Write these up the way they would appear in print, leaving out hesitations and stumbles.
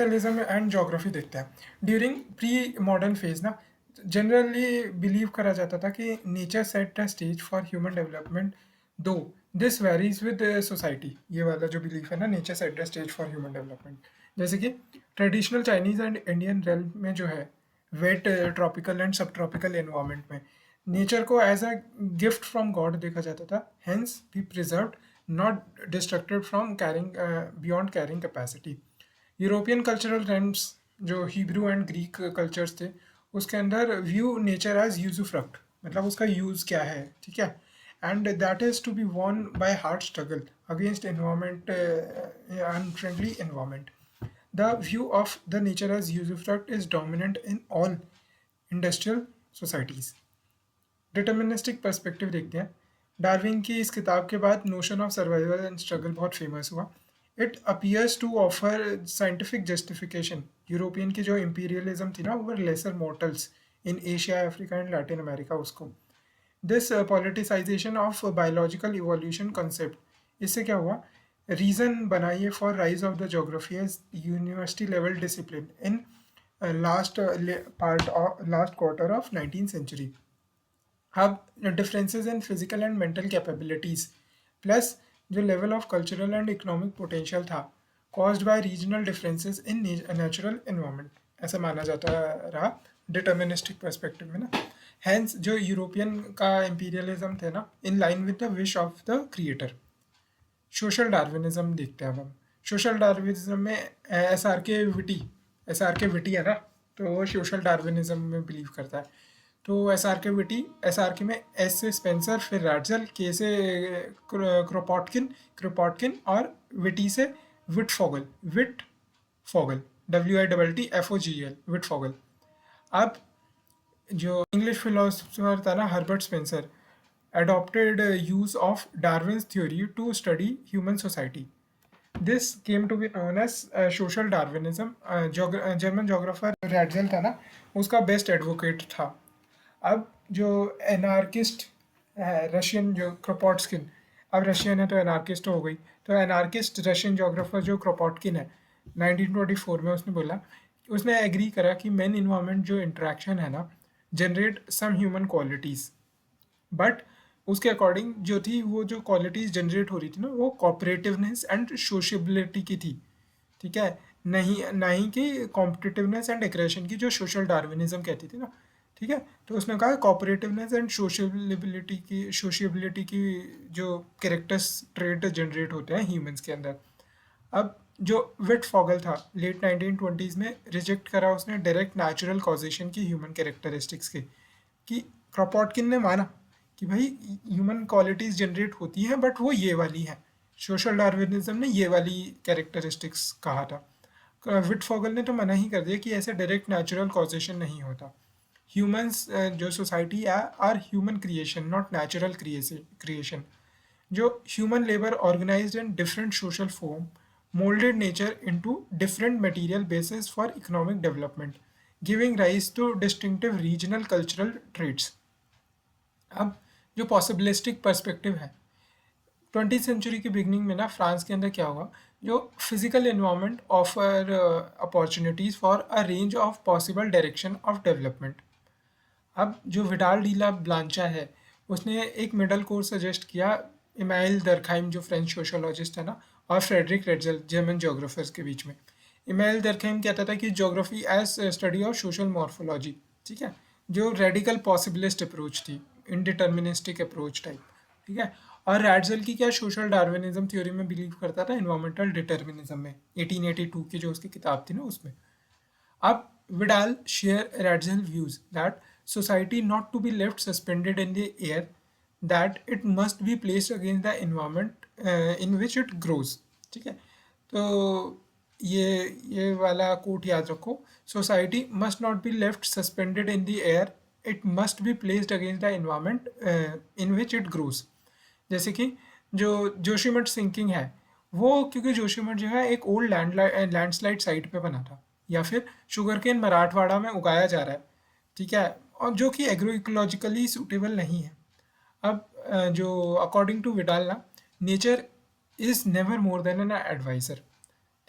Realism and geography देखते हैं। During pre modern phase ना जनरली बिलीव करा जाता था कि nature set the stage for human development, though this varies with society. ये वाला जो बिलीफ है ना, nature set the stage for human development. जैसे कि traditional Chinese and Indian realm में जो है wet tropical and sub tropical environment में नेचर को as a gift from God देखा जाता था, hence be preserved, not distracted from carrying beyond carrying capacity. European cultural trends जो हिब्रू एंड ग्रीक कल्चर्स थे, उसके अंदर व्यू नेचर एज यूजुफ्रक्ट, मतलब उसका यूज़ क्या है, ठीक है, and that is to be won by hard struggle against environment, unfriendly environment. The view of the nature as usufruct is dominant in all industrial societies. Deterministic perspective देखते हैं। Darwin की इस किताब के बाद notion of survival and struggle बहुत famous हुआ। It appears to offer scientific justification. European की जो इम्पीरियलिज्म थी ना over lesser mortals in Asia, Africa and Latin America, उसको this politicisation of biological evolution concept, इससे क्या हुआ, रीज़न बनाइए for rise of the geography as university level discipline in last quarter of 19th century। अब differences in physical and mental capabilities plus जो level of cultural and economic potential था caused by regional differences in natural environment, ऐसा माना जाता रहा deterministic perspective में ना। Hence जो यूरोपियन का इम्पीरियलिज्म थे ना, इन line with the wish of the creator. Social Darwinism देखते हैं अब हम। सोशल डार्विनिज्म में एस आर के विटी है ना, तो वो सोशल डार्विनिज्म में बिलीव करता है। तो एस आर के में एस से स्पेंसर, फिर रैटजल, के से क्रोपॉटकिन और विटी से विट फॉगल, WITTFOGL, विट फॉगल। अब जो इंग्लिश फिलोसफर था ना Herbert Spencer, adopted use of Darwin's theory to study human society. This came to be known as social Darwinism. German geographer Ratzel था ना, उसका बेस्ट एडवोकेट था। अब जो एनार्किस्ट है रशियन, जो क्रोपॉटकिन, अब रशियन है तो एनार्किस्ट हो गई, तो एनार्किस्ट रशियन जोग्राफर जो क्रोपॉटकिन है 1924 में, उसने बोला, उसने एग्री करा कि मैन इन्वायरमेंट जो इंटरेक्शन है ना generate some human qualities, but उसके अकॉर्डिंग जो थी वो जो क्वालिटीज़ जनरेट हो रही थी ना वो कॉपरेटिवनेस एंड सोशबिलिटी की थी, ठीक है, नहीं कि कॉम्पिटिटिवनेस एंड एग्रेशन की, जो सोशल डार्विनिज्म कहती थी ना, ठीक है। तो उसने कहा कॉपरेटिवनेस एंड सोशबिलिटी की जो कैरेक्टर्स ट्रेट जनरेट होते हैं ह्यूमंस के अंदर। अब जो विट फॉगल था लेट 1920s में रिजेक्ट करा उसने डायरेक्ट नेचुरल कॉजेशन की ह्यूमन कैरेक्टरिस्टिक्स के, कि क्रोपॉटकिन ने माना कि भाई ह्यूमन क्वालिटीज़ जनरेट होती हैं बट वो ये वाली हैं। सोशल डार्विनिज्म ने ये वाली कैरेक्टरिस्टिक्स कहा था। विट फॉगल ने तो मना ही कर दिया कि ऐसे डायरेक्ट नेचुरल कॉजेशन नहीं होता। ह्यूमंस जो सोसाइटी है are human creation, not natural creation. जो human labour organised in different social form moulded nature into different material basis for economic development, giving rise to distinctive regional cultural traits. अब जो पॉसिबिलिस्टिक perspective है, 20th century की beginning में ना France के अंदर क्या हुआ, जो physical environment offer opportunities for a range of possible direction of development. अब जो विडाल डीला ब्लांचा है, उसने एक मिडल कोर्स सजेस्ट किया इमाइल दरखाइम जो फ्रेंच सोशोलॉजिस्ट है ना, और फ्रेडरिक रेटजल जर्मन जोग्राफर्स के बीच में। इमाइल दरखाइम कहता था कि geography as study of social morphology, ठीक है, जो रेडिकल पॉसिबिलिस्ट अप्रोच थी, इनडिटर्मिनिस्टिक अप्रोच टाइप, ठीक है। और रैटजल की क्या सोशल डार्विनिज्म थ्योरी में बिलीव करता था, इन्वायरमेंटल डिटर्मिनिज्म में, 1882 की जो उसकी किताब थी ना उसमें। अब Vidal share Ratzel's views that society not to be left suspended in the air, that it must be placed against the environment in which it grows, ठीक है। तो ये वाला कोट याद रखो, society must not be left suspended in the air, it must be placed against the environment in which it grows. जैसे कि जो जोशीमठ सिंकिंग है, वो क्योंकि जोशीमठ जो है एक ओल्ड लैंडस्लाइड साइट पे बना था, या फिर शुगर केन मराठवाड़ा में उगाया जा रहा है, ठीक है, और जो कि एग्रो इकोलॉजिकली सूटेबल नहीं है। अब जो अकॉर्डिंग टू विडाल ना, nature is never more than an adviser,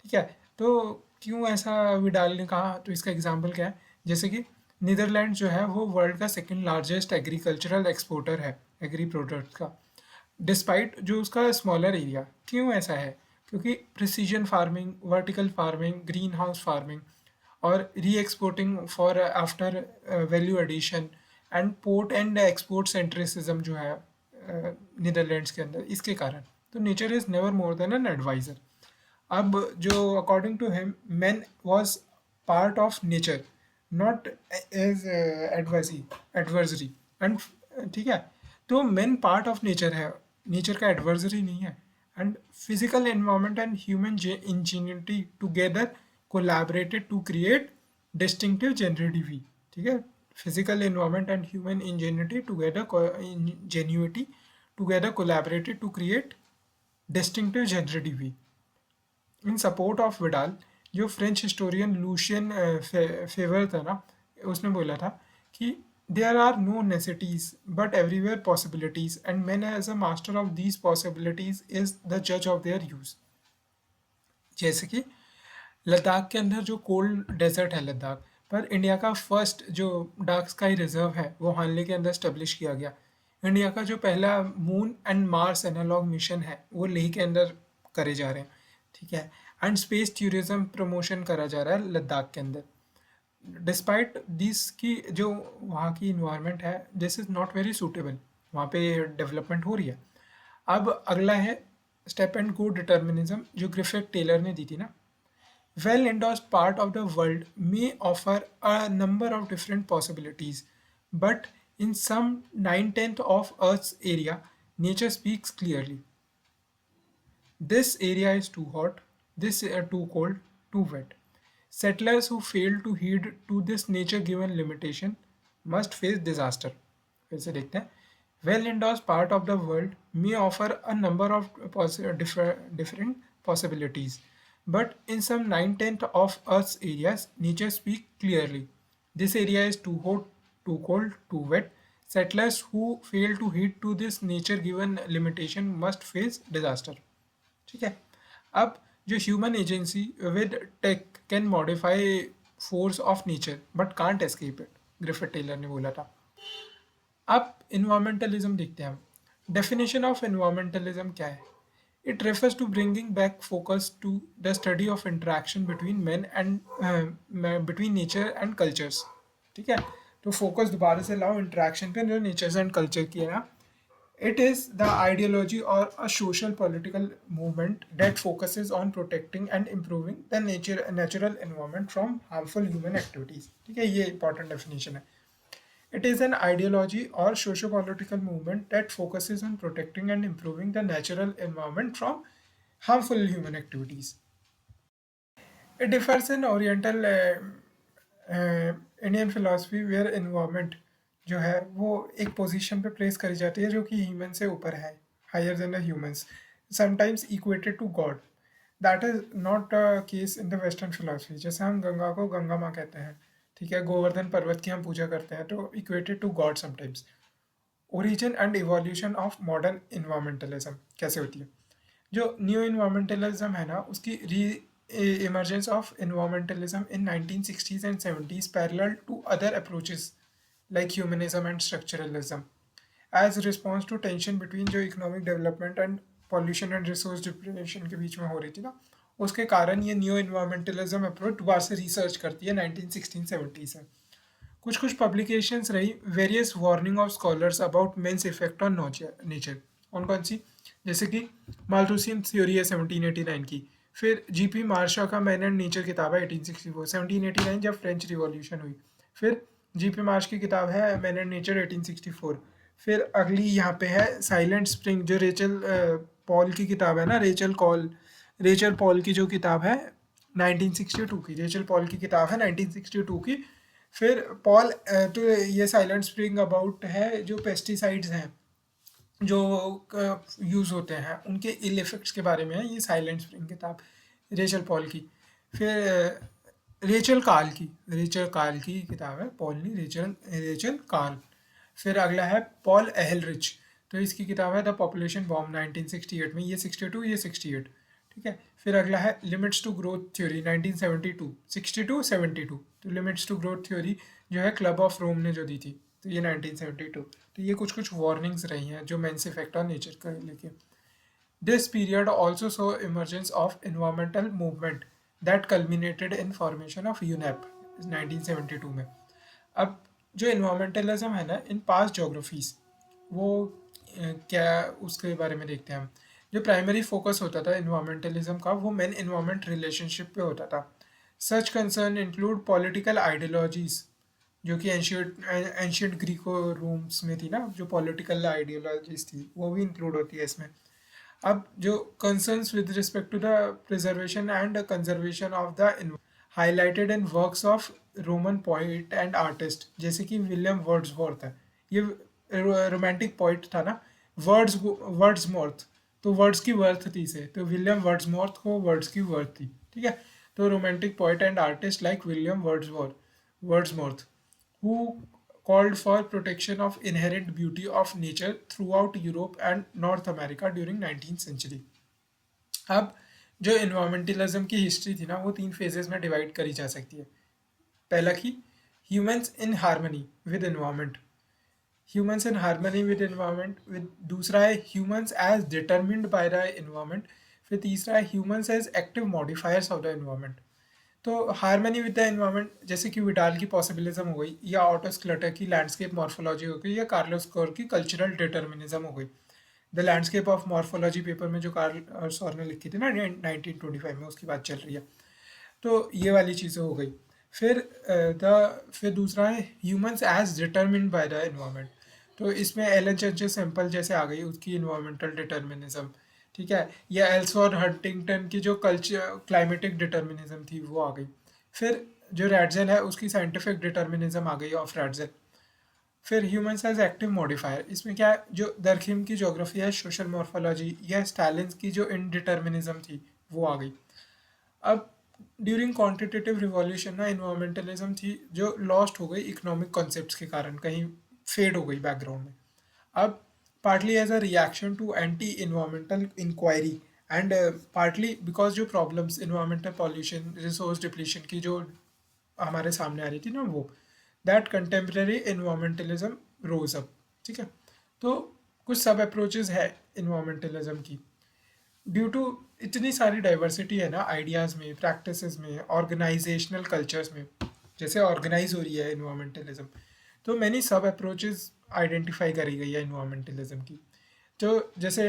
ठीक है। तो क्यों ऐसा विडाल ने कहा, तो इसका एग्जाम्पल क्या है, जैसे कि नीदरलैंड जो है वो वर्ल्ड का सेकंड लार्जेस्ट एग्रीकल्चरल एक्सपोर्टर है एग्री प्रोडक्ट्स का, डिस्पाइट जो उसका स्मॉलर एरिया। क्यों ऐसा है? क्योंकि precision farming, vertical farming, green house farming और re exporting for after value addition and port and export centricism जो है नीदरलैंड्स के अंदर, इसके कारण। तो nature is never more than an adviser. अब जो according to him man was part of nature, not as adversary and, ठीक है, तो मैन पार्ट ऑफ नेचर है, नेचर का एडवर्सरी नहीं है। And physical environment and human ingenuity together collaborated to create distinctive genre de vie, ठीक है, physical environment and human ingenuity together together collaborated to create distinctive genre de vie. In support of Vidal, जो French historian Lucien Febvre था ना, उसने बोला था कि there are no necessities but everywhere possibilities and man as a master of these possibilities is the जज of their use. जैसे कि लद्दाख के अंदर जो कोल्ड डेजर्ट है लद्दाख, पर इंडिया का फर्स्ट जो डार्क स्काई रिजर्व है वो हाल के अंदर स्टेब्लिश किया गया। इंडिया का जो पहला moon and Mars analog mission है वो लेह के अंदर करे जा रहे हैं, ठीक है। एंड स्पेस टूरिज्म प्रमोशन करा जा रहा है लद्दाख के अंदर। डिस्पाइट दिस की जो वहाँ की इन्वायरमेंट है, this is not very suitable, वहाँ पे डेवलपमेंट हो रही है। अब अगला है स्टेप एंड गो डिटर्मिनिज्म, जो ग्रिफिथ टेलर ने दी थी ना। Well endorsed part of the world may offer a number of different possibilities, but in some 9/10 of Earth's area, nature speaks clearly. This area is too hot, this too cold, too wet. Settlers who fail to heed to this nature-given limitation must face disaster. फिर से देखते हैं. Well-endorsed part of the world may offer a number of different possibilities, but in some 9/10 of Earth's areas, nature speaks clearly. This area is too hot, too cold, too wet. Settlers who fail to heed to this nature-given limitation must face disaster. ठीक है। अब जो human agency with tech can modify force of nature but can't escape it, Griffith Taylor ने बोला था। अब इन्वायरमेंटलिज्म देखते हैं हम। डेफिनेशन ऑफ इन्वायरमेंटलिज्म क्या है? It refers to bringing back focus to the study of interaction between man and between nature and cultures, ठीक है। तो फोकस दोबारा से लाओ इंटरेक्शन पे जो नेचर्स एंड कल्चर की है ना। It is the ideology or a social political movement that focuses on protecting and improving the natural environment from harmful human activities. ठीक है, ये important definition है। It is an ideology or socio-political movement that focuses on protecting and improving the natural environment from harmful human activities. It differs in Oriental Indian philosophy where environment जो है वो एक position पे place करी जाती है जो कि ह्यूमन से ऊपर है, higher than the humans, sometimes equated to God. That is not a case in the western philosophy. जैसे हम गंगा को गंगा माँ कहते हैं, ठीक है, गोवर्धन पर्वत की हम पूजा करते हैं, तो equated to god sometimes. Origin and evolution of modern environmentalism कैसे होती है? जो न्यू इन्वायरमेंटलिज्म है ना, उसकी री emergence of environmentalism in 1960s and 70s parallel to other approaches like humanism and structuralism as response to tension between जो economic development and pollution and resource depletion के बीच में हो रही थी ना, उसके कारण ये न्यू इन्वायरमेंटलिज्म अप्रोच दोबारा से रिसर्च करती है 1916-70 से। कुछ कुछ पब्लिकेशंस रही various warning of scholars about men's effect on nature. कौन कौन सी? जैसे कि माल्थुसियन थ्योरी है 1789 की, फिर जीपी मार्शा का मैन एंड नेचर किताब है 1864, 1789 जब फ्रेंच रिवॉल्यूशन हुई। फिर जीपी मार्श की किताब है मैन एंड नेचर 1864। फिर अगली यहाँ पे है साइलेंट स्प्रिंग, जो रेचल पॉल की किताब है ना, रेचल पॉल की जो किताब है 1962 की, रेचल पॉल की किताब है 1962 की। फिर पॉल तो ये साइलेंट स्प्रिंग अबाउट है जो पेस्टिसाइड्स हैं जो यूज़ होते हैं उनके इल इफेक्ट्स के बारे में है, ये साइलेंट स्प्रिंग किताब रेचल पॉल की। फिर रेचल काल की किताब है, पॉल नहीं, रेचल काल। फिर अगला है पॉल एहलरिच, तो इसकी किताब है द पॉपुलेशन बॉम्ब 1968 में, ये 62 ये 68, ठीक है। फिर अगला है लिमिट्स टू ग्रोथ थ्योरी 1972, 62-72। तो लिमिट्स टू ग्रोथ थ्योरी जो है क्लब ऑफ रोम ने जो दी थी, तो ये 1972। तो ये कुछ कुछ वार्निंग्स रही हैं जो मेंस इफेक्ट ऑन नेचर का लेके। This period also so emergence of environmental movement that culminated in formation of UNEP 1972 में। अब जो इन्वायरमेंटलिज्म है ना इन पास्ट जोग्राफीज, वो क्या उसके बारे में देखते हैं हम। जो प्राइमरी फोकस होता था इन्वायरमेंटलिज्म का वो मैन इन्वायरमेंट रिलेशनशिप पे होता था। सच कंसर्न इंक्लूड पॉलिटिकल आइडियोलॉजीज, जो कि एंशियंट ग्रीको रूम्स में थी ना, जो पॉलिटिकल आइडियोलॉजीज थी वो भी इंक्लूड होती है इसमें। अब जो concerns with respect to the preservation and conservation of the highlighted in works of Roman poet and artist, जैसे कि विलियम वर्ड्सवर्थ है। ये रोमांटिक पोइट था ना, वर्ड्सवर्थ। तो वर्ड्स की वर्थ थी से, तो विलियम वर्ड्सवर्थ को वर्ड्स की वर्थ थी, ठीक है। तो romantic poet and artist like William Wordsworth who called for protection of inherent beauty of nature throughout Europe and North America during 19th century। अब जो इन्वायरमेंटलिज्म की हिस्ट्री थी ना वो 3 फेजेस में डिवाइड करी जा सकती है। पहला कि humans in harmony with environment, humans in harmony with environment with, दूसरा है humans as determined by the environment, फिर तीसरा है humans as active modifiers of the environment. तो हार्मनी विद द एनवायरनमेंट जैसे कि विडाल की पॉसिबिलिज्म हो गई, या ऑटोस क्लटर की लैंडस्केप मॉर्फोलॉजी हो गई, या कार्लोस कोर की कल्चरल डिटर्मिनिज्म हो गई। The landscape of morphology paper में जो कार्ल सॉर ने लिखी थी ना 1925 में, उसकी बात चल रही है। तो ये वाली चीज़ें हो गई। फिर दूसरा है humans as determined by the environment. तो इसमें एलन चर्चिल सैंपल जैसे आ गई उसकी इन्वायरमेंटल डिटर्मिनिज्म, ठीक है। या एल्सवर्थ हंटिंगटन की जो कल्चर क्लाइमेटिक डिटर्मिनिज्म थी वो आ गई। फिर जो रैडजेल है उसकी साइंटिफिक डिटर्मिनिज्म आ गई ऑफ रैडजेल। फिर ह्यूमंस एज एक्टिव मॉडिफायर, इसमें क्या है, जो दरखिम की ज्योग्राफी है सोशल मॉर्फोलॉजी, या स्टालिन्स की जो इनडिटर्मिनिज्म थी वो आ गई। अब ड्यूरिंग क्वांटिटेटिव रिवॉल्यूशन ना इन्वायरमेंटलिज्म थी जो लॉस्ट हो गई इकोनॉमिक कॉन्सेप्ट्स के कारण, कहीं फेड हो गई बैकग्राउंड में। अब partly as a reaction to anti environmental inquiry and partly because जो problems environmental pollution resource depletion की जो हमारे सामने आ रही थी ना, वो that contemporary environmentalism rose up, ठीक है। तो कुछ सब अप्रोचेज है इन्वायरमेंटलिज्म की। ड्यू टू इतनी सारी डाइवर्सिटी है ना आइडियाज़ में, प्रैक्टिसेस में, ऑर्गेनाइजेशनल कल्चर्स में, जैसे ऑर्गेनाइज हो रही है इन्वायरमेंटलिज्म, तो मैनी सब अप्रोचेस आइडेंटिफाई करी गई है इन्वायरमेंटलिज्म की। तो जैसे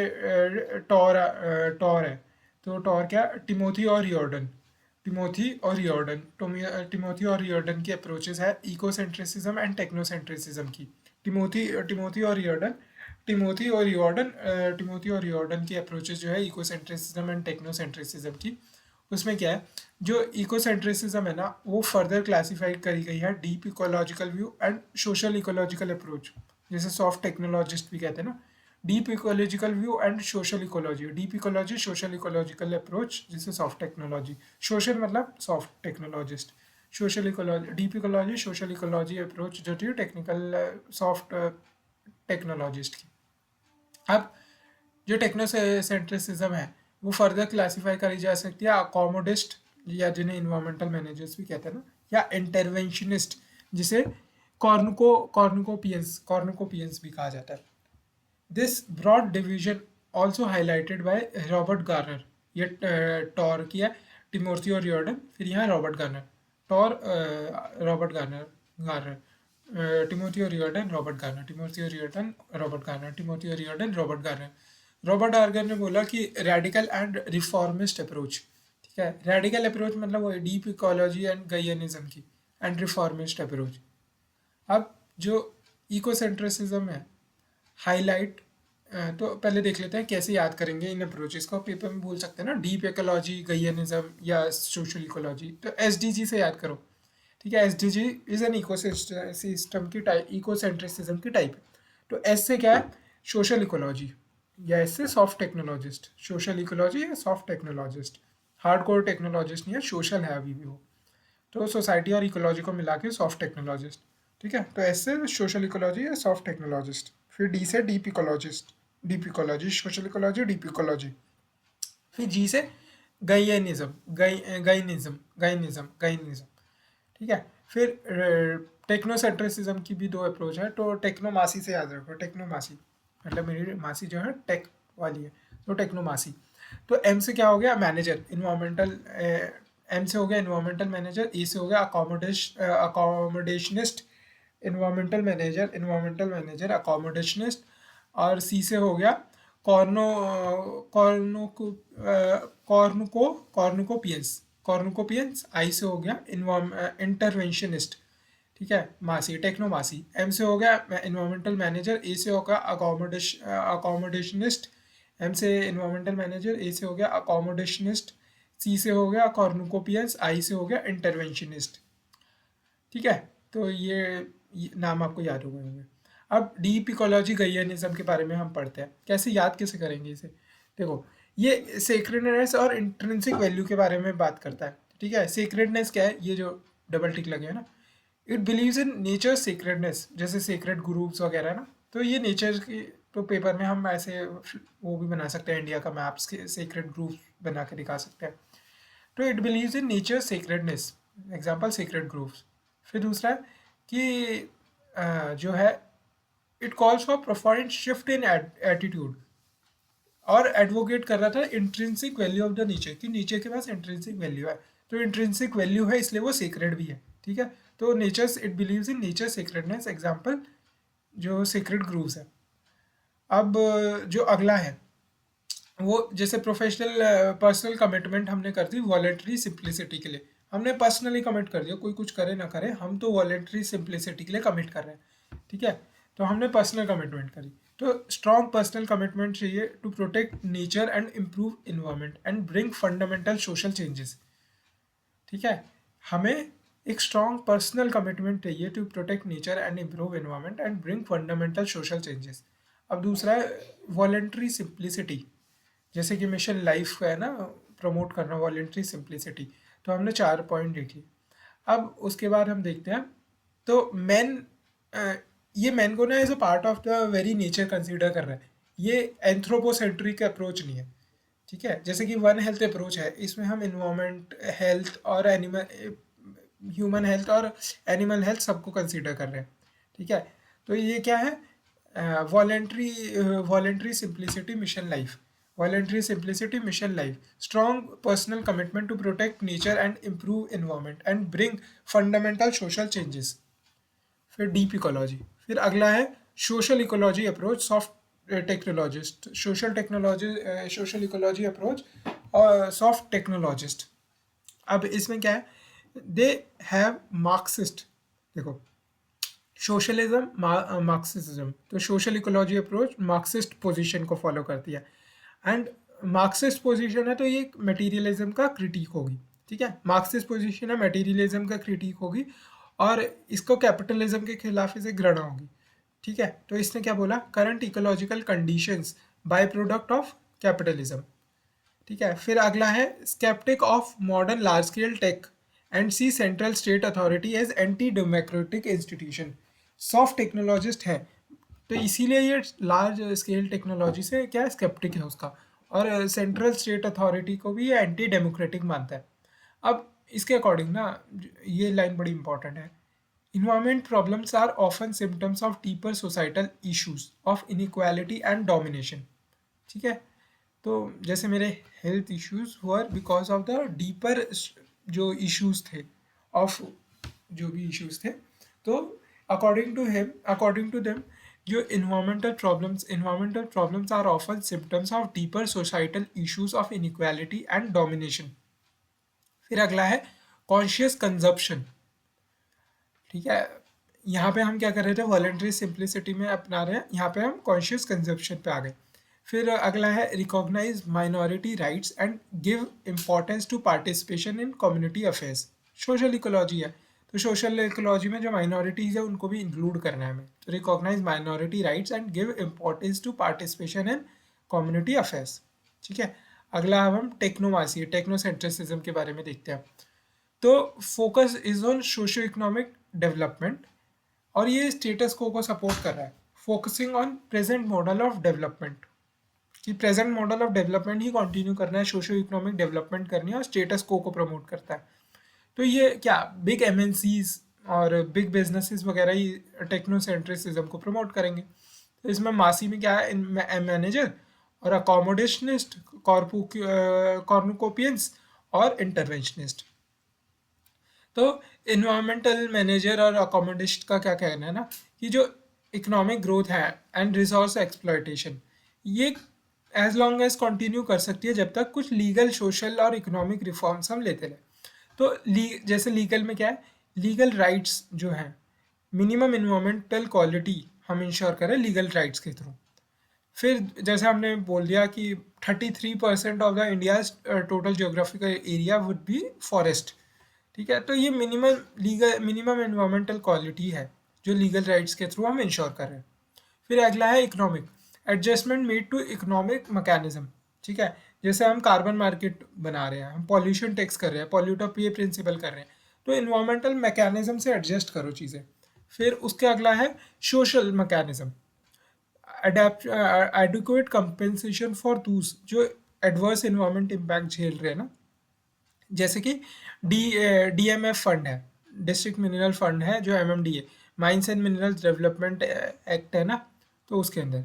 टॉर है, तो टॉर क्या, टिमोथी और रियोर्डन, टिमोथी और रियोर्डन की अप्रोचेस है इकोसेंट्रिसिज्म एंड टेक्नोसेंट्रिसिज्म की। टिमोथी टिमोथी और रियोर्डन टिमोथी और रियोर्डन की अप्रोचेस जो है इकोसेंट्रिसिज्म एंड टेक्नोसेंट्रिसिज्म की। उसमें क्या है, जो इकोसेंट्रिसिज्म है ना वो फर्दर क्लासीफाई करी गई है deep ecological view and social ecological approach, जैसे सॉफ्ट टेक्नोलॉजिस्ट भी कहते हैं ना। Deep ecological view and social ecology, deep ecology social ecological approach, जिसे सॉफ्ट टेक्नोलॉजी, सोशल मतलब soft technologist, social ecology, deep ecology social ecology approach जो थी technical soft technologist की। अब जो टेक्नोसेंट्रिसिज्म है वो फर्दर क्लासीफाई करी जा सकती है अकोमोडिस्ट, या जिन्हें इन्वायरमेंटल मैनेजर्स भी कहते हैं ना, या इंटरवेंशनिस्ट, जिसे कॉर्नुकोपियंस भी कहा जाता है। This broad division also highlighted by Robert Garner, ये टॉर की है, टिमोथी और रियोर्डन, फिर यहाँ रॉबर्ट गार्नर, टॉर Robert Garner Garner Timothy O'Riordan Robert Garner, Timothy O'Riordan Robert Garner, Timothy O'Riordan Robert Garner. Robert आर्गर ने बोला कि रेडिकल एंड रिफॉर्मिस्ट अप्रोच, ठीक है। रेडिकल अप्रोच मतलब वो डीप इकोलॉजी एंड गाइयनिज्म की, एंड रिफॉर्मिस्ट अप्रोच। अब जो इकोसेंट्रिसिज्म है हाईलाइट, तो पहले देख लेते हैं कैसे याद करेंगे इन अप्रोचेस को। पेपर में बोल सकते हैं ना डीप इकोलॉजी, गाइयनिज्म या सोशल इकोलॉजी, तो एसडीजी से याद करो, ठीक है। एसडीजी इज एन इकोसिस्टम की टाइप, इकोसेंट्रिसिज्म की टाइप। तो एस से क्या है, सोशल इकोलॉजी, या इससे सॉफ्ट टेक्नोलॉजिस्ट, सोशल इकोलॉजी या soft technologist, hard core technologist नहीं है, सोशल है अभी भी वो। तो सोसाइटी और इकोलॉजी को मिला के सॉफ्ट टेक्नोलॉजिस्ट, ठीक है। तो एस से सोशल इकोलॉजी या सॉफ्ट टेक्नोलॉजिस्ट। फिर डी से deep ecology, social ecology, deep ecology. फिर जी से गाइनिज्म गाइनिज्म। ठीक है। फिर टेक्नोसेंट्रिसिज्म की भी दो अप्रोच है, तो टेक्नोमासी से याद रखो, टेक्नोमासी मतलब मेरी मासी जो है टेक वाली है, तो टेक्नोमासी। तो एम से क्या हो गया, मैनेजर इन्वायरमेंटल, एम से हो गया इन्वायरमेंटल मैनेजर, ई से हो गया अकोमोडेशनिस्ट इन्वायरमेंटल मैनेजर अकोमोडेशनिस्ट, और सी से हो गया कॉर्नो कॉर्नो कॉर्नुको कॉर्नुकोपियंस कॉर्नुकोपियंस। आई से हो गया इंटरवेंशनिस्ट। ठीक है, मासी टेक्नोमासी। एम से हो गया इन्वायरमेंटल मैनेजर, ए से होगा अकोमोडेशनिस्ट, एम से इन्वायरमेंटल मैनेजर, ए से हो गया अकोमोडेशनिस्ट, सी से हो गया कॉर्नुकोपियंस, आई से हो गया इंटरवेंशनिस्ट। ठीक है, तो ये नाम आपको याद हो गए होंगे। अब डीप इकोलॉजी गैयनिज्म के बारे में हम पढ़ते हैं, कैसे याद कैसे करेंगे इसे। देखो, ये सेक्रेडनेस और इंट्रिंसिक वैल्यू के बारे में बात करता है। ठीक है, सेक्रेडनेस क्या है, ये जो डबल टिक लगे है ना, it believes in nature sacredness, जैसे सेक्रेड ग्रुप्स वगैरह ना, तो ये नेचर की, तो पेपर में हम ऐसे वो भी बना सकते हैं, इंडिया का मैप्स के सेक्रेड ग्रुप्स बना के दिखा सकते हैं। तो it believes in nature sacredness, example sacred groups. फिर दूसरा है कि जो है it calls for profound shift in attitude, और एडवोकेट कर रहा था intrinsic value of the nature, कि नेचर के पास इंट्रिंसिक वैल्यू है, तो इंट्रिंसिक वैल्यू है इसलिए वो सीक्रेट भी है। ठीक है, तो nature it believes in nature secretness, example जो सीक्रेट ग्रूव्स है। अब जो अगला है वो जैसे प्रोफेशनल पर्सनल कमिटमेंट हमने कर दी वॉलेंट्री सिंप्लिसिटी के लिए, हमने पर्सनली कमिट कर दिया, कोई कुछ करे ना करे हम तो वॉलेंट्री सिंप्लिसिटी के लिए कमिट कर रहे हैं। ठीक है, तो हमने पर्सनल कमिटमेंट करी, तो स्ट्रॉन्ग पर्सनल कमिटमेंट चाहिए to protect nature and improve environment and bring fundamental social changes. ठीक है, हमें एक स्ट्रॉन्ग पर्सनल कमिटमेंट चाहिए to protect nature and improve environment and bring fundamental social changes. अब दूसरा है वॉलेंट्री सिंप्लिसिटी, जैसे कि मिशन लाइफ का है ना, प्रमोट करना वॉलेंट्री सिंप्लिसिटी, तो हमने 4 पॉइंट देख लिए। अब उसके बाद हम देखते हैं, तो मैन, ये मैन को ना as a part of the very nature consider कर रहा है, ये एंथ्रोपोसेंट्रिक अप्रोच नहीं है। ठीक है, जैसे कि वन हेल्थ अप्रोच है, इसमें हम इन्वायरमेंट हेल्थ और एनिमल ह्यूमन हेल्थ और एनिमल हेल्थ सबको कंसीडर कर रहे हैं। ठीक है, तो ये क्या है, voluntary voluntary simplicity mission life, voluntary simplicity mission life, strong personal commitment to protect nature and improve environment and bring fundamental social changes. फिर डीप इकोलॉजी, फिर अगला है social ecology approach, soft technologist, social ecology approach और soft technologist. अब इसमें क्या है, they have Marxist, देखो सोशलिज्म मार्क्सिज्म, तो social ecology approach Marxist position को फॉलो करती है, एंड मार्क्सिस्ट पोजीशन है तो ये मटेरियलिज्म का क्रिटिक होगी। ठीक है, मार्क्सिस्ट पोजीशन है, मटेरियलिज्म का क्रिटिक होगी, और इसको कैपिटलिज्म के खिलाफ इसे घृणा होगी। ठीक है, तो इसने क्या बोला, current ecological conditions by product of capitalism. ठीक है, फिर अगला है skeptic of modern large scale tech and see central state authority as anti democratic institution. Soft technologist है, तो इसीलिए ये लार्ज स्केल टेक्नोलॉजी से क्या स्केप्टिक है उसका, और सेंट्रल स्टेट अथॉरिटी को भी ये एंटी डेमोक्रेटिक मानता है। अब इसके अकॉर्डिंग ना, ये लाइन बड़ी इंपॉर्टेंट है, environment problems are often symptoms of deeper societal issues of inequality and domination. ठीक है, तो जैसे मेरे हेल्थ इश्यूज हुआ बिकॉज ऑफ द डीपर जो इश्यूज थे, ऑफ जो भी इश्यूज थे, तो अकॉर्डिंग टू देम जो environmental problems are often symptoms of deeper societal issues of inequality and domination. फिर अगला है कॉन्शियस कंजप्शन। ठीक है, यहाँ पे हम क्या कर रहे थे, वॉलेंट्री सिंप्लिसिटी में अपना रहे हैं, यहाँ पे हम कॉन्शियस कंजप्शन पे आ गए। फिर अगला है recognize minority rights and give importance to participation in community affairs. Social ecology है, तो सोशल इकोलॉजी में जो माइनॉरिटीज़ है उनको भी इंक्लूड करना है हमें, तो recognize minority rights and give importance to participation in community affairs. ठीक है, अगला अब हम टेक्नोमासी टेक्नोसेंट्रिसिज्म के बारे में देखते हैं। तो focus is on socio economic development, और ये स्टेटस को सपोर्ट कर रहा है, focusing on present model of development. कि प्रेजेंट मॉडल ऑफ डेवलपमेंट ही कंटिन्यू करना है, सोशो इकोनॉमिक डेवलपमेंट करनी है और स्टेटस को प्रमोट करता है। तो ये क्या बिग एमएनसीज और बिग बिजनेसेस वगैरह ही टेक्नोसेंट्रिसिज्म को प्रमोट करेंगे। तो इसमें मासी में क्या है, मैनेजर और अकोमोडेशनिस्ट, कॉर्नुकोपियंस और इंटरवेंशनिस्ट। तो इन्वायरमेंटल मैनेजर और अकोमोडेस्ट का क्या कहना है ना कि जो इकोनॉमिक ग्रोथ है एंड रिसोर्स एक्सप्लॉयटेशन, ये एज लॉन्ग एज कंटिन्यू कर सकती है जब तक कुछ लीगल, सोशल और इकोनॉमिक रिफॉर्म्स हम लेते रहे। तो जैसे लीगल में क्या है, लीगल राइट्स जो हैं, मिनिमम इन्वायरमेंटल क्वालिटी हम इंश्योर करें लीगल राइट्स के थ्रू। फिर जैसे हमने बोल दिया कि 33% of the India's total geographical area would be forest. ठीक है, तो ये मिनिमम इन्वायरमेंटल क्वालिटी है जो लीगल राइट्स के थ्रू हम इंश्योर कर रहे हैं। फिर अगला है economic adjustment made to economic mechanism. ठीक है, जैसे हम कार्बन मार्केट बना रहे हैं, हम पॉल्यूशन टैक्स कर रहे हैं, पॉल्यूटर पे प्रिंसिपल कर रहे हैं, तो इन्वायरमेंटल मैकेनिज्म से एडजस्ट करो चीज़ें। फिर उसके अगला है social mechanism, adapt adequate compensation for दूस जो एडवर्स इन्वायरमेंट इम्पैक्ट झेल रहे हैं ना, जैसे कि डीएमएफ फंड है, डिस्ट्रिक्ट मिनरल फंड है, जो MMDA mines and minerals development act है ना, तो उसके अंदर।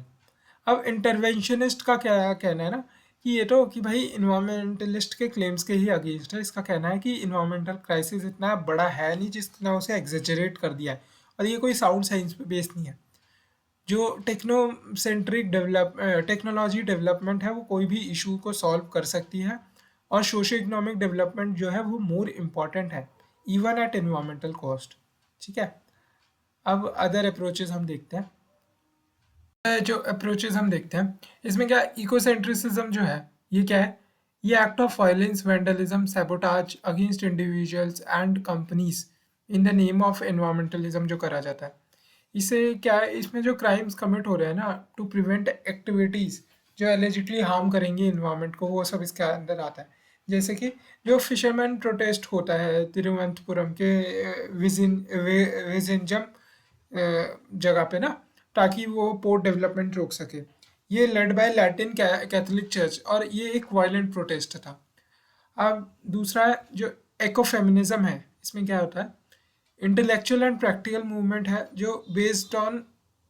अब इंटरवेंशनिस्ट का क्या कहना है ना कि ये तो कि भाई इन्वायरमेंटलिस्ट के क्लेम्स के ही अगेंस्ट है। इसका कहना है कि इन्वायरमेंटल क्राइसिस इतना बड़ा है नहीं जितना उसे एग्जेजरेट कर दिया है, और ये कोई साउंड साइंस पे बेस्ड नहीं है। जो टेक्नोलॉजी डेवलपमेंट है वो कोई भी इशू को सॉल्व कर सकती है, और सोशो इकोनॉमिक डेवलपमेंट जो है वो मोर इम्पॉर्टेंट है इवन एट इन्वायरमेंटल कॉस्ट। ठीक है, अब अदर अप्रोचेस हम देखते हैं। जो अप्रोचेस हम देखते हैं इसमें क्या, इकोसेंट्रिसिज्म जो है ये क्या है, ये act of violence, vandalism, sabotage against individuals and companies in the name of environmentalism जो करा जाता है। इससे क्या है, इसमें जो क्राइम्स कमिट हो रहे हैं ना टू प्रिवेंट एक्टिविटीज़ जो एलिजिटली हार्म करेंगे इन्वायरमेंट को, वो सब इसके अंदर आता है। जैसे कि जो फिशरमैन प्रोटेस्ट होता है तिरुवनंतपुरम के विजिंजम जगह पे ना, ताकि वो पोर्ट डेवलपमेंट रोक सके, ये led by Latin Catholic church, और ये एक वायलेंट प्रोटेस्ट था। अब दूसरा है जो एकोफेमिनिज्म है, इसमें क्या होता है, इंटेलेक्चुअल एंड प्रैक्टिकल मूवमेंट है जो बेस्ड ऑन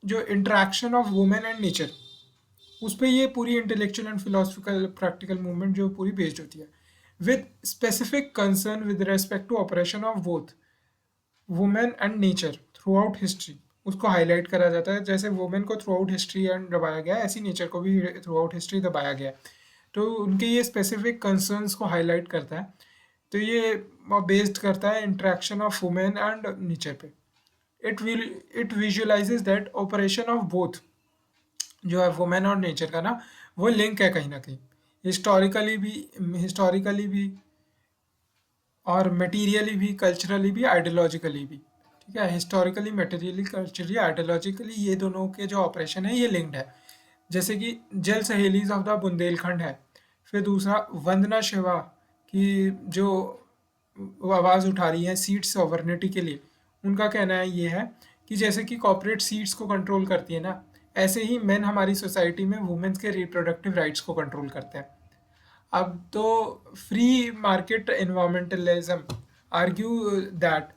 जो interaction of women and nature, उस पर ये पूरी intellectual and philosophical practical movement जो पूरी बेस्ड होती है, with specific concern with respect to operation of both women and nature throughout history, उसको हाईलाइट करा जाता है। जैसे वुमेन को थ्रू आउट हिस्ट्री एंड दबाया गया है, ऐसी नेचर को भी थ्रू आउट हिस्ट्री दबाया गया है। तो उनके ये स्पेसिफिक कंसर्न्स को हाईलाइट करता है। तो ये बेस्ड करता है interaction of women and nature पे। It visualises that operation of both जो है वुमेन और नेचर का ना, वो लिंक है कहीं ना कहीं, हिस्टोरिकली भी और मटेरियली भी, कल्चरली भी, आइडियोलॉजिकली भी। ठीक है, हिस्टोरिकली, मटेरियली, कल्चरली, आइडियोलॉजिकली ये दोनों के जो ऑपरेशन है ये लिंक्ड है। जैसे कि जल सहेलीज ऑफ द बुंदेलखंड है। फिर दूसरा वंदना शिवा की जो वो आवाज़ उठा रही है सीट सॉवर्निटी के लिए, उनका कहना है ये है कि जैसे कि कॉर्पोरेट सीट्स को कंट्रोल करती है ना, ऐसे ही मेन हमारी सोसाइटी में वुमेन्स के रिप्रोडक्टिव राइट्स को कंट्रोल करते हैं। अब तो free market environmentalism argue that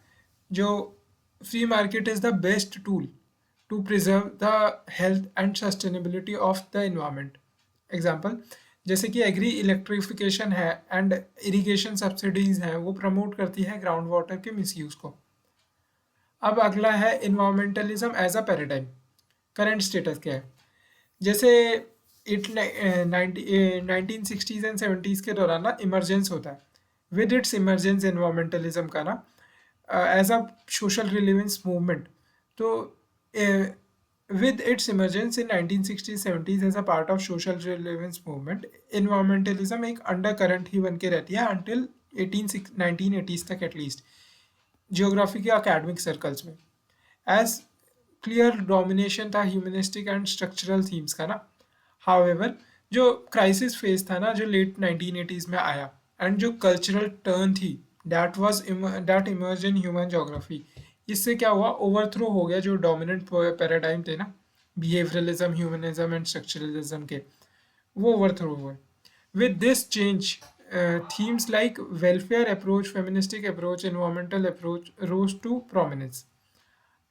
जो free market is the best tool to preserve the health and sustainability of the environment. Example, जैसे कि एग्री इलेक्ट्रिफिकेशन है एंड इरिगेशन सब्सिडीज हैं, वो प्रमोट करती है ग्राउंड वाटर के मिसयूज़ को। अब अगला है environmentalism as a paradigm. Current status क्या है, जैसे इट 1960s एंड 70s के दौरान ना इमरजेंस होता है। विद इट्स इमरजेंस इन्वायरमेंटलिज्म का ना as a social relevance movement, तो with its emergence in 1960s-70s as a part of social relevance movement, environmentalism एक अंडर करंट ही बन के रहती है until 1980s तक एटलीस्ट जियोग्राफी के अकेडमिक सर्कल्स में। एज क्लियर डोमिनेशन था ह्यूमनिस्टिक एंड स्ट्रक्चरल थीम्स का ना। हाउएवर जो क्राइसिस फेज था ना जो लेट 1980s में आया, एंड जो कल्चरल टर्न थी that emerge in human geography, इससे क्या हुआ, ओवरथ्रो हो गया जो डोमिनेंट पैराडाइम थे ना बिहेवियरलिज्म, ह्यूमनिज्म एंड स्ट्रक्चरलिज्म के, वो ओवरथ्रो हुआ। With this change themes like welfare approach, feministic approach, environmental approach rose to prominence.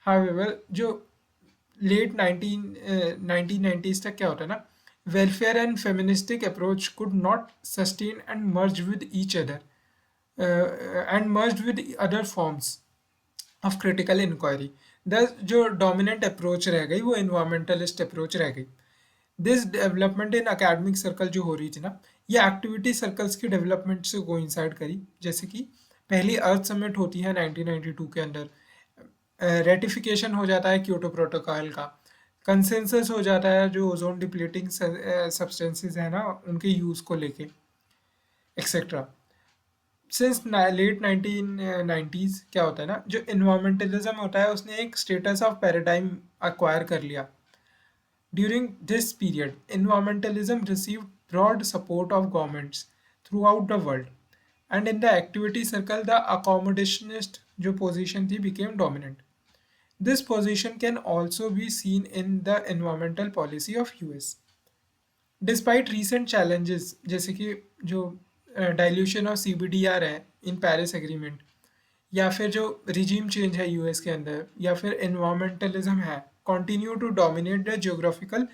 However, जो लेट 1990s तक क्या होता है ना, welfare and feministic approach could not sustain and merge with each other, and merged with other forms of critical inquiry. Thus जो dominant approach रह गई वो environmentalist approach रह गई. This development in academic circle जो हो रही थी ना, ये एक्टिविटी सर्कल्स की डेवलपमेंट से कोइंसाइड करी। जैसे कि पहली अर्थ समिट होती है 1992 के अंदर, रेटिफिकेशन हो जाता है क्योटो प्रोटोकॉल का, कंसेंसस हो जाता है जो ओजोन डिप्लीटिंग सब्सटेंसेस है ना उनके यूज़ को लेके, एक्सेट्रा। सिंस लेट 1990s क्या होता है ना, जो इन्वायरमेंटलिज्म होता है उसने एक स्टेटस ऑफ पैराडाइम अक्वायर कर लिया। During this period, environmentalism received broad support of governments throughout the world, and in the activity circle, the accommodationist जो position थी became dominant. This position can also be seen in the environmental policy of US. Despite recent challenges जैसे कि जो dilution of CBDR है in Paris Agreement, या फिर जो regime change है यूएस के अंदर, या फिर एनवायरमेंटलिज्म है, continue to dominate the geographical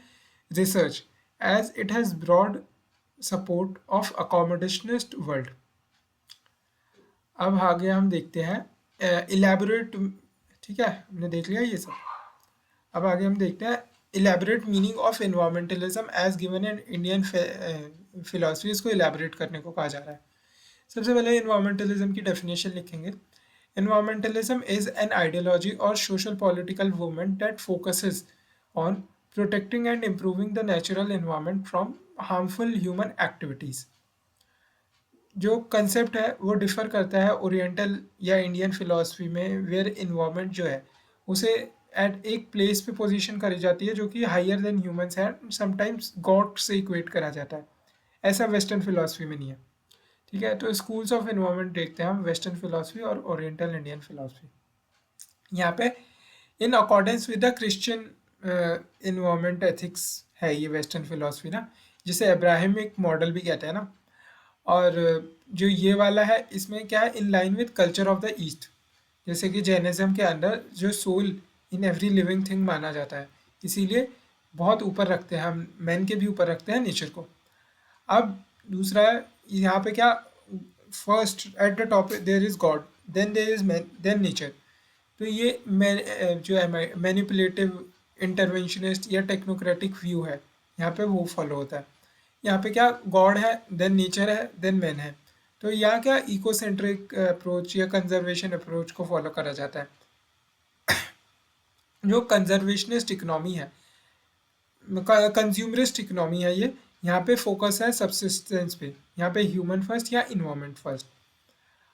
research as it has broad support of accommodationist world. अब आगे हम देखते हैं इलेबोरेट, ठीक है हमने देख लिया ये सब। अब आगे हम देखते हैं elaborate meaning of environmentalism as given in Indian philosophy. इसको इलेबोरेट करने को कहा जा रहा है। सबसे पहले एनवायरमेंटलिज्म की डेफिनेशन लिखेंगे। Environmentalism is an ideology or social political movement that focuses on protecting and improving the natural environment from harmful human activities. जो कंसेप्ट है वो डिफर करता है ओरिएंटल या इंडियन फिलॉसफी में, वेयर इन्वायरमेंट जो है उसे एट एक प्लेस पे पोजीशन करी जाती है जो कि हायर देन ह्यूमंस है, समटाइम्स गॉड से इक्वेट करा जाता है। ऐसा वेस्टर्न फिलॉसफी में नहीं है। ठीक है, तो स्कूल्स ऑफ इन्वायरमेंट देखते हैं हम, वेस्टर्न फिलॉसफी और ओरिएंटल इंडियन फिलॉसफी। यहाँ पे in accordance with the Christian environment ethics है ये वेस्टर्न फिलॉसफी ना, जिसे अब्राहमिक मॉडल भी कहते हैं ना। और जो ये वाला है इसमें क्या है, in line with culture of the east. जैसे कि जैनिज्म के अंदर जो soul in every living thing माना जाता है, इसीलिए बहुत ऊपर रखते हैं हम, मैन के भी ऊपर रखते हैं नेचर को। अब दूसरा है यहाँ पे क्या, first at the top there is God, then there is man, then nature. तो ये जो है मैनिपुलेटिव इंटरवेंशनिस्ट या टेक्नोक्रेटिक व्यू है, यहाँ पे वो फॉलो होता है। यहाँ पे क्या, गॉड है, देन नेचर है, देन मैन है। तो यहाँ क्या इकोसेंट्रिक अप्रोच या कंजर्वेशन अप्रोच को फॉलो करा जाता है। जो कंजर्वेशनिस्ट इकोनॉमी है, कंज्यूमरिस्ट इकोनॉमी है ये, यहाँ पे फोकस है सब्सिस्टेंस पे, यहाँ पे ह्यूमन फर्स्ट या इन्वायरमेंट फर्स्ट।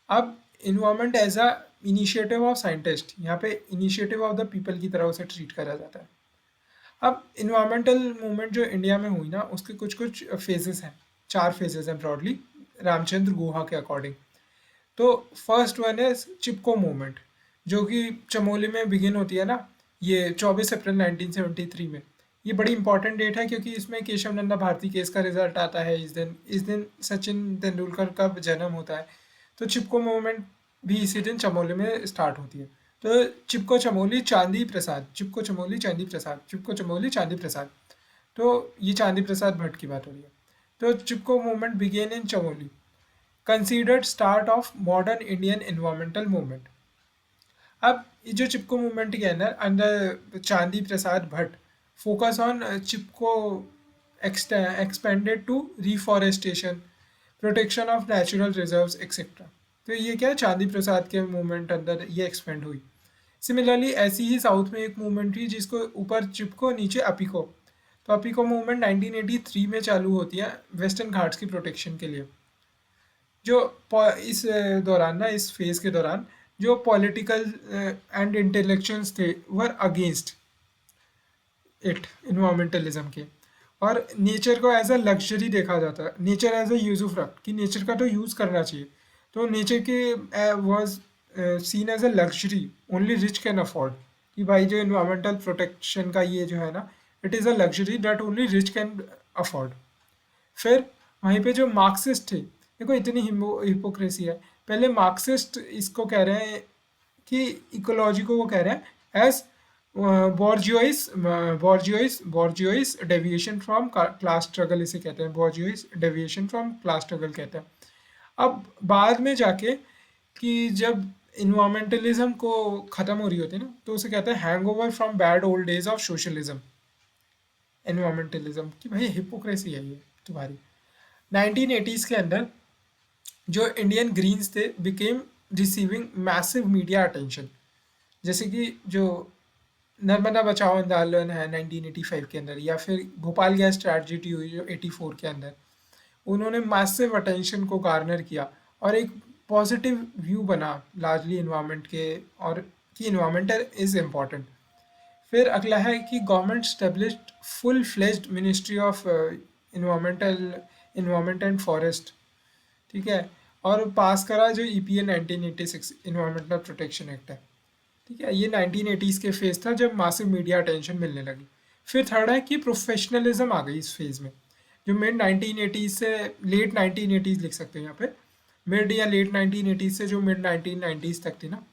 अब environment as a initiative of scientist, यहाँ पे इनिशिएटिव ऑफ द पीपल की तरह उसे ट्रीट करा जाता है। अब इन्वायरमेंटल मूवमेंट जो इंडिया में हुई ना, उसके कुछ कुछ फेजेस हैं, 4 फेजेस हैं ब्रॉडली रामचंद्र गुहा के अकॉर्डिंग। तो फर्स्ट वन है चिपको मूवमेंट, जो कि चमोली में बिगिन होती है ना, ये 24 अप्रैल 1973 में। ये बड़ी इंपॉर्टेंट डेट है क्योंकि इसमें केशव नंदा भारती केस का रिजल्ट आता है। इस दिन सचिन तेंदुलकर का जन्म होता है। तो चिपको मूवमेंट भी इसी दिन चमोली में स्टार्ट होती है। तो चिपको चमोली चांदी प्रसाद, चिपको चमोली चांदी प्रसाद, चिपको चमोली चांदी प्रसाद। तो ये चांदी प्रसाद भट्ट की बात हो रही है। तो Chipko movement began in Chamoli, considered start of modern Indian environmental movement. अब ये जो चिपको मूवमेंट के अंदर Chandi Prasad Bhatt focus on Chipko expanded to reforestation, protection of natural reserves etcetera. तो ये क्या चांदी प्रसाद के मूवमेंट अंदर ये एक्सपेंड हुई। सिमिलरली ऐसी ही साउथ में एक मूवमेंट थी जिसको ऊपर चिपको नीचे अपिको। तो अपिको मूवमेंट 1983 में चालू होती है वेस्टर्न घाट्स की प्रोटेक्शन के लिए। जो इस दौरान ना, इस फेज के दौरान जो पॉलिटिकल एंड इंटेलेक्चुअल्स थे वर अगेंस्ट इट, इन्वायरमेंटलिज्म के। और नेचर को एज अ लग्जरी देखा जाता है, नेचर एज अ यूजुफ्रक्ट, कि नेचर का तो यूज़ करना चाहिए। तो नेचर के was seen as a luxury only rich can afford, कि भाई जो इन्वायरमेंटल प्रोटेक्शन का ये जो है ना, it is a luxury that only rich can afford. फिर वहीं पे जो मार्क्सिस्ट थे, देखो इतनी हिपोक्रेसी है। पहले मार्क्सिस्ट इसको कह रहे हैं कि इकोलॉजी को वो कह रहे हैं as bourgeois deviation from class struggle, इसे कहते हैं bourgeois deviation from class struggle कहते हैं। अब बाद में जाके कि जब इन्वायरमेंटलिज्म को ख़त्म हो रही होती है ना, तो उसे कहते हैं hangover from bad old days of socialism, environmentalism. कि भाई हिपोक्रेसी है ये तुम्हारी। 1980s के अंदर जो इंडियन ग्रीन्स थे became receiving massive media attention. जैसे कि जो नर्मदा बचाओ आंदोलन है 1985 के अंदर, या फिर भोपाल गैस ट्रेजिडी हुई जो 84 के अंदर, उन्होंने मैसिव अटेंशन को गार्नर किया और एक पॉजिटिव व्यू बना लार्जली इन्वायरमेंट के, और कि इन्वायरमेंटल इज़ इम्पॉर्टेंट। फिर अगला है कि government established full fledged ministry of environment and forest, ठीक है, और पास करा जो EPA 1986 इन्वायरमेंटल प्रोटेक्शन एक्ट है, ठीक है। ये 1980s के फेज था जब मासिव मीडिया अटेंशन मिलने लगी। फिर थर्ड है कि प्रोफेशनलिज्म आ गई इस फेज में, जो मिड 1980s से लेट 1980s लिख सकते हैं यहाँ पे, मिड या लेट 1980s से जो मिड 1990s तक थी ना।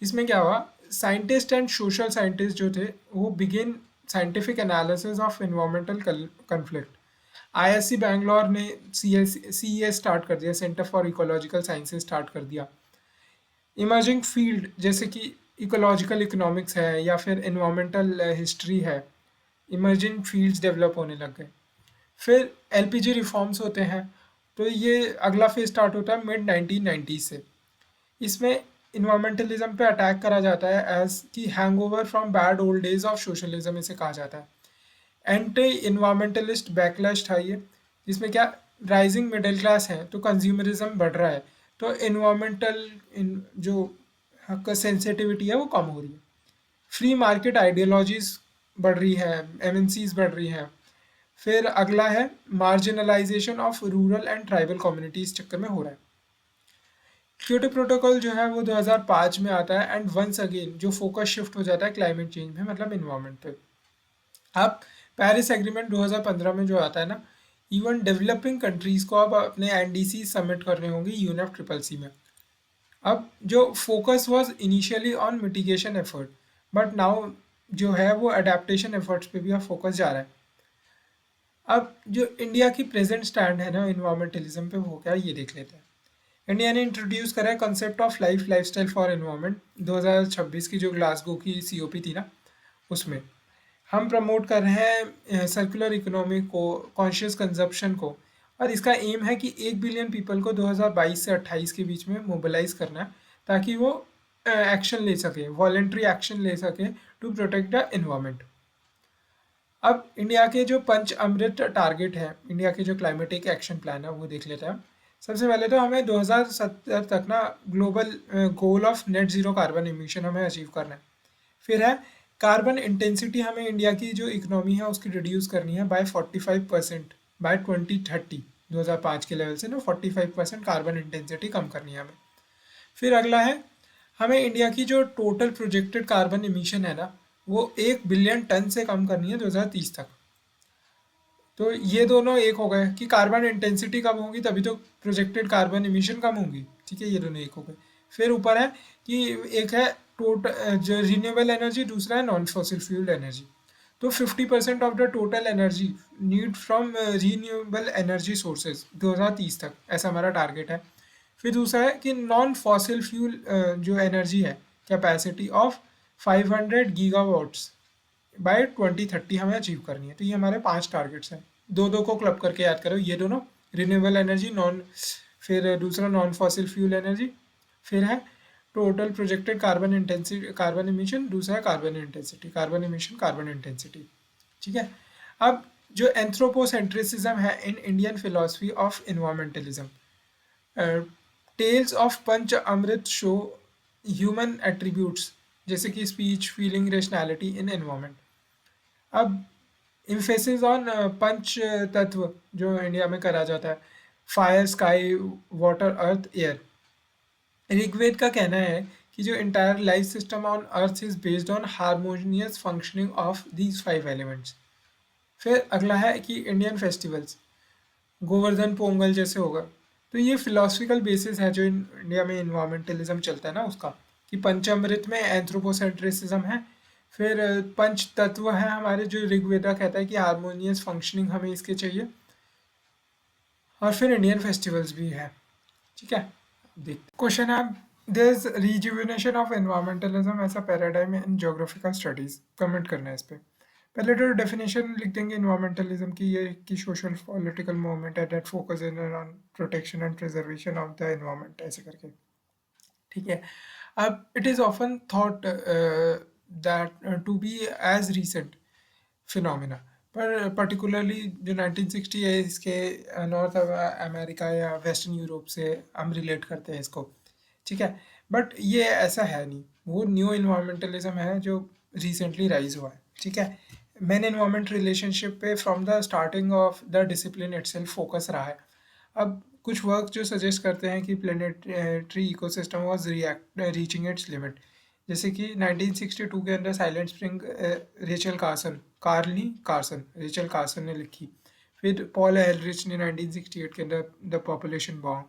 इसमें क्या हुआ, साइंटिस्ट एंड सोशल साइंटिस्ट जो थे वो begin scientific analysis of environmental conflict. ISC Bangalore ने CES स्टार्ट कर दिया, centre for ecological sciences start कर दिया। इमर्जिंग फील्ड जैसे कि इकोलॉजिकल इकोनॉमिक्स है या फिर इन्वायरमेंटल हिस्ट्री है, इमर्जिंग फील्ड्स डेवलप होने लग गए। फिर LPG रिफॉर्म्स होते हैं, तो ये अगला फेज स्टार्ट होता है मिड 1990 से। इसमें इन्वायरमेंटलिज्म पे अटैक करा जाता है एज कि hangover from bad old days of socialism इसे कहा जाता है। एंटी इन्वायरमेंटलिस्ट बैकलैश था ये, जिसमें क्या राइजिंग मिडिल क्लास है तो कंज्यूमरिज्म बढ़ रहा है, तो इन्वायरमेंटल जो सेंसिटिविटी है वो कम हो रही है। फ्री मार्केट आइडियोलॉजीज बढ़ रही है, MNCs बढ़ रही हैं। फिर अगला है marginalisation of rural and tribal communities चक्कर में हो रहा है। क्योटो प्रोटोकॉल जो है वो 2005 में आता है एंड वंस अगेन जो फोकस शिफ्ट हो जाता है क्लाइमेट चेंज में, मतलब इन्वायरमेंट पे। अब पेरिस एग्रीमेंट 2015 में जो आता है ना, इवन डेवलपिंग कंट्रीज को अब अपने NDC सबमिट करने होंगे UNFCCC में। अब जो focus was initially on mitigation effort, but now जो है वो अडेप्टेशन एफर्ट्स पे भी अब फोकस जा रहा है। अब जो इंडिया की प्रेजेंट स्टैंड है ना इन्वायरमेंटलिज्म पे, वो क्या है ये देख लेते हैं। इंडिया ने इंट्रोड्यूस करा है concept of lifestyle for environment 2026 की जो ग्लासगो की COP थी ना, उसमें हम प्रमोट कर रहे हैं सर्कुलर इकोनॉमी को, कॉन्शियस कंजप्शन को, और इसका एम है कि 1 बिलियन पीपल को 2022 से 28 के बीच में मोबिलाइज करना है, ताकि वो एक्शन ले सके, वॉलेंट्री एक्शन ले सके टू प्रोटेक्ट द इन्वायरमेंट। अब इंडिया के जो पंच अमृत टारगेट है, इंडिया के जो क्लाइमेटिक एक्शन प्लान है, वो देख लेते हैं। सबसे पहले तो हमें 2070 तक ना global goal of net zero carbon emission हमें अचीव करना है। फिर है कार्बन इंटेंसिटी, हमें इंडिया की जो इकोनॉमी है उसकी रिड्यूस करनी है बाय 45% बाय 2030। 2005 के लेवल से ना 45% कार्बन इंटेंसिटी कम करनी है हमें। फिर अगला है हमें इंडिया की जो टोटल प्रोजेक्टेड कार्बन इमिशन है ना, वो 1 बिलियन टन से कम करनी है 2030 तक। तो ये दोनों एक हो गए कि कार्बन इंटेंसिटी कम होगी तभी तो प्रोजेक्टेड कार्बन इमिशन कम होगी, ठीक है, ये दोनों एक हो गए। फिर ऊपर है कि एक है टोटल जो रिन्यूएबल एनर्जी, दूसरा है नॉन फॉसिल फ्यूल एनर्जी। तो 50% of the total energy need from renewable energy sources 2030 तक, ऐसा हमारा टारगेट है। फिर दूसरा है कि नॉन फॉसिल फ्यूल जो एनर्जी है, कैपेसिटी ऑफ 500 गीगावाट्स बाय 2030 हमें अचीव करनी है। तो ये हमारे 5 टारगेट्स हैं, दो दो को क्लब करके याद करो, ये दोनों रिन्यूएबल एनर्जी, नॉन, फिर दूसरा नॉन फॉसिल फ्यूल एनर्जी, फिर है total projected carbon intensity, carbon emission, दूसरा है carbon intensity, carbon emission, carbon intensity, ठीक है। अब जो एंथ्रोपोसेंट्रिसिज्म है in Indian philosophy of environmentalism, tells of panch amrit show human attributes जैसे कि speech, feeling, rationality in environment. अब इम्फेसिस ऑन पंच तत्व जो इंडिया में करा जाता है, fire, sky, water, earth, air. Rigveda का कहना है कि जो entire life system on earth is based on harmonious functioning of these 5 elements. फिर अगला है कि इंडियन फेस्टिवल्स, गोवर्धन पोंगल जैसे होगा। तो ये फिलोसफिकल बेसिस है जो इंडिया में इन्वायरमेंटलिज्म चलता है ना उसका, कि पंचामृत में एंथ्रोपोसेंट्रिसिज्म है। फिर पंच तत्व है हमारे, जो ऋग्वेदा कहता है कि हारमोनियस फंक्शनिंग हमें इसके चाहिए। और फिर इंडियन फेस्टिवल्स भी है। ठीक है, देखते क्वेश्चन है, there is rejuvenation of environmentalism as a paradigm in geographical studies. Comment करना है इस पे। पहले तो डेफिनेशन लिख देंगे इन्वायरमेंटलिज्म की, ये कि सोशल पॉलिटिकल मूवमेंट है that focus on protection and preservation of the environment, ऐसे करके। ठीक है। अब it is often thought that to be as recent phenomena, पर पर्टिकुलरली जो 1960 है इसके नॉर्थ अमेरिका या वेस्टर्न यूरोप से हम रिलेट करते हैं इसको। ठीक है, बट ये ऐसा है नहीं, वो न्यू इन्वायरमेंटलिज्म है जो रिसेंटली राइज हुआ है। ठीक है, मैन इन्वायरमेंट रिलेशनशिप पे from the starting of the discipline itself focus रहा है। अब कुछ वर्क जो सजेस्ट करते हैं कि planetary ecosystem was reaching it's limit, जैसे कि 1962 के अंदर साइलेंट स्प्रिंग रेचल कार्सन ने लिखी। फिर पॉल एलरिच ने 1968 के अंदर द पॉपुलेशन बॉम्ब,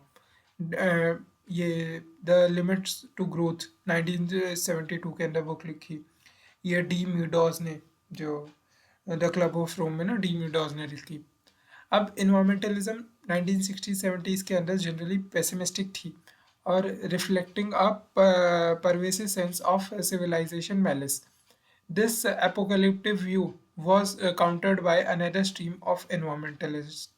ये द लिमिट्स टू ग्रोथ 1972 के अंदर बुक लिखी। ये डी मीडोज ने, जो द क्लब ऑफ रोम में ना, डी मीडोज ने लिखी। अब इन्वायरमेंटलिज्म 1960-70s के अंदर जनरली पेसिमिस्टिक थी और reflecting a pervasive sense of civilization malice. This apocalyptic view was countered by another stream of environmentalists.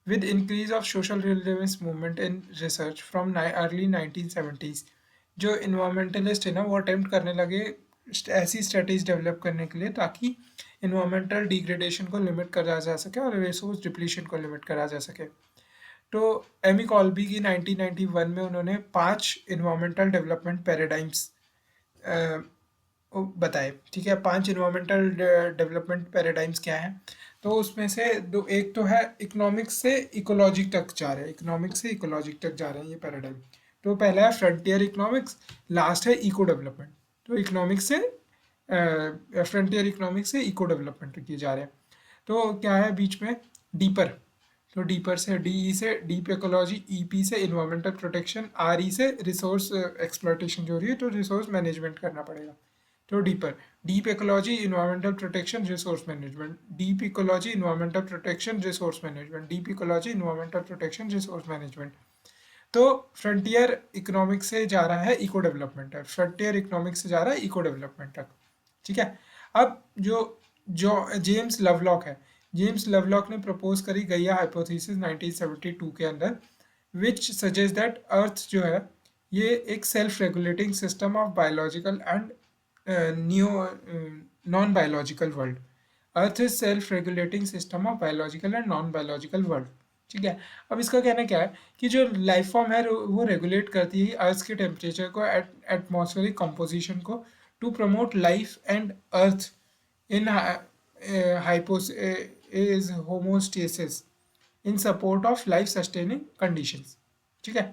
With increase of social relevance movement in research from early 1970s, जो environmentalist है ना वो attempt करने लगे ऐसी strategy develop करने के लिए ताकि इन्वायरमेंटल डिग्रेडेशन को लिमिट करा जा सके और रिसोर्स डिप्लीशन को लिमिट करा जा सके। तो एमी कॉल्बी की 1991 में उन्होंने 5 इन्वायरमेंटल डेवलपमेंट पैराडाइम्स बताए। ठीक है, 5 इन्वायरमेंटल डेवलपमेंट पैराडाइम्स क्या हैं? तो उसमें से दो, एक तो है इकोनॉमिक्स से इकोलॉजी तक जा रहे हैं, इकोनॉमिक्स से इकोलॉजी तक जा रहे हैं ये पैराडाइम। तो पहला है फ्रंटियर इकोनॉमिक्स, लास्ट है इको डेवलपमेंट। तो इकोनॉमिक्स से फ्रंटियर इकोनॉमिक्स से इको डेवलपमेंट किए जा रहे हैं। तो क्या है बीच में? डीपर। तो डीपर से डीई से डीप इकोलॉजी, ईपी से इन्वायरमेंटल प्रोटेक्शन, आरई से रिसोर्स एक्सप्लॉयटेशन जो हो रही है, तो रिसोर्स मैनेजमेंट करना पड़ेगा। तो deeper, deep ecology environmental protection resource management, deep ecology environmental protection resource management, deep ecology environmental protection resource management. तो फ्रंटियर इकोनॉमिक्स से जा रहा है इको डेवलपमेंट तक, फ्रंटियर इकोनॉमिक्स से जा रहा है इको डेवलपमेंट तक। ठीक है, अब जो जो जेम्स लवलॉक है, जेम्स लवलॉक ने प्रपोज करी गैया हाइपोथेसिस 1972 के अंदर, विच सजेस्ट दैट अर्थ जो है ये एक self regulating system of biological and new non biological world. Earth is self regulating system of biological and non biological world. ठीक है, अब इसका कहना क्या है कि जो लाइफ फॉर्म है वो रेगुलेट करती है अर्थ के टेम्परेचर को, एटमॉस्फेरिक कंपोजिशन को, to promote life and earth in हाइपोस is homeostasis in support of life sustaining conditions। ठीक है,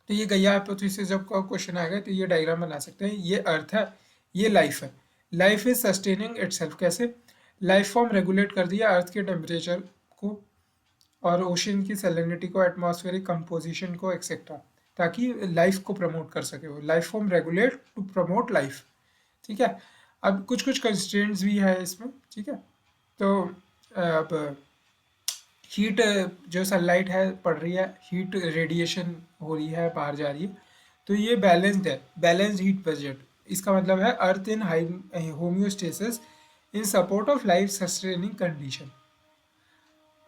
तो ये गैया हाइपोथेसिस जब का क्वेश्चन आएगा तो ये डायग्राम बना सकते हैं। ये अर्थ है, ये लाइफ है, लाइफ इज सस्टेनिंग इटसेल्फ। कैसे? लाइफ फॉर्म रेगुलेट कर दिया अर्थ के टेम्परेचर को और ओशन की सैलिनिटी को, एटमॉस्फेरिक कंपोजिशन को, एक्सेट्रा, ताकि लाइफ को प्रमोट कर सके। वो life form regulate to promote life. ठीक है, अब कुछ कुछ कंस्ट्रेंट्स भी है इसमें। ठीक है, तो अब हीट, जो सनलाइट है पड़ रही है, हीट रेडिएशन हो रही है, बाहर जा रही है, तो ये बैलेंस्ड है, बैलेंस्ड हीट बजट। इसका मतलब है earth in high homeostasis in support of life sustaining condition.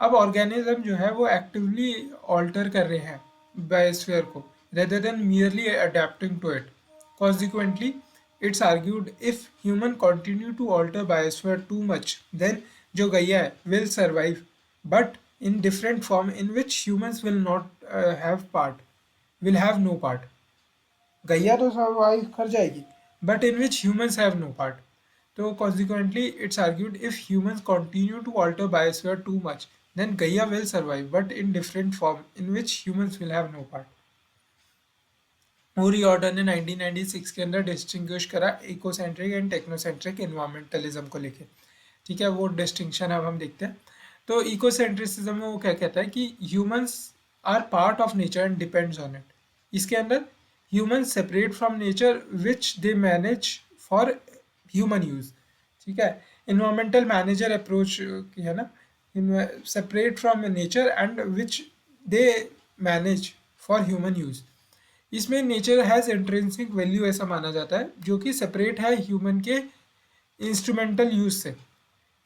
अब ऑर्गेनिज्म जो है वो एक्टिवली ऑल्टर कर रहे हैं बायोस्फीयर को, rather than merely adapting to it. Consequently it's argued if human continue to alter biosphere too much, then जो Gaia है will survive, but in different form in which humans will not will have no part। गैया तो survive कर जाएगी, but in which humans have no part। तो consequently it's argued if humans continue to alter biosphere too much, then Gaia will survive, but in different form in which humans will have no part। Muri order ने 1996 के अंदर distinguish करा ecocentric and technocentric इन्वायरमेंटलिज्म को लेके। ठीक है, वो distinction अब हम देखते हैं। तो इकोसेंट्रिसिज्म में वो क्या कहता है कि humans are part of nature and depends on it. इसके अंदर humans separate from nature which they manage for human use. ठीक है, इन्वायरमेंटल मैनेजर अप्रोच है ना, separate from nature and which they manage for human use. इसमें nature has intrinsic value ऐसा माना जाता है जो कि सेपरेट है ह्यूमन के इंस्ट्रूमेंटल यूज से।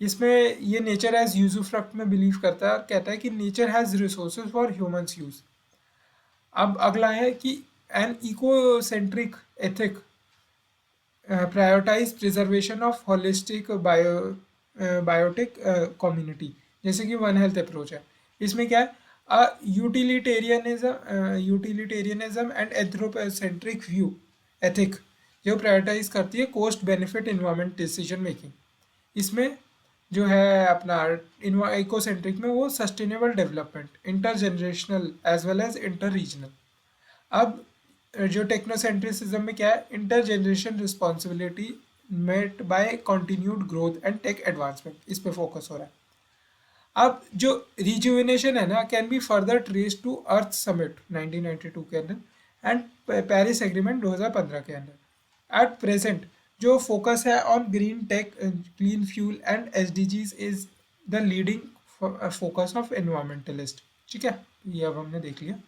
इसमें ये नेचर एज यूजुफ्रक्ट में बिलीव करता है और कहता है कि nature has resources for humans use. अब अगला है कि an ecocentric ethic prioritize preservation of holistic biotic community, जैसे कि वन हेल्थ अप्रोच है। इसमें क्या है, utilitarianism and anthropocentric view ethic जो प्रायोरिटाइज करती है cost benefit environment decision making. इसमें जो है अपना इकोसेंट्रिक में वो sustainable development intergenerational as well as interregional. अब जो टेक्नोसेंट्रिसिज्म में क्या है, inter generation responsibility met by continued growth and tech advancement, इस पे फोकस हो रहा है। अब जो रिजुविनेशन है ना can be further trace to earth summit 1992 के अंदर एंड पेरिस एग्रीमेंट 2015 के अंदर। एट प्रेजेंट जो फोकस है on green tech, clean fuel and SDGs is the leading focus of environmentalist. ठीक है, ये अब हमने देख लिया।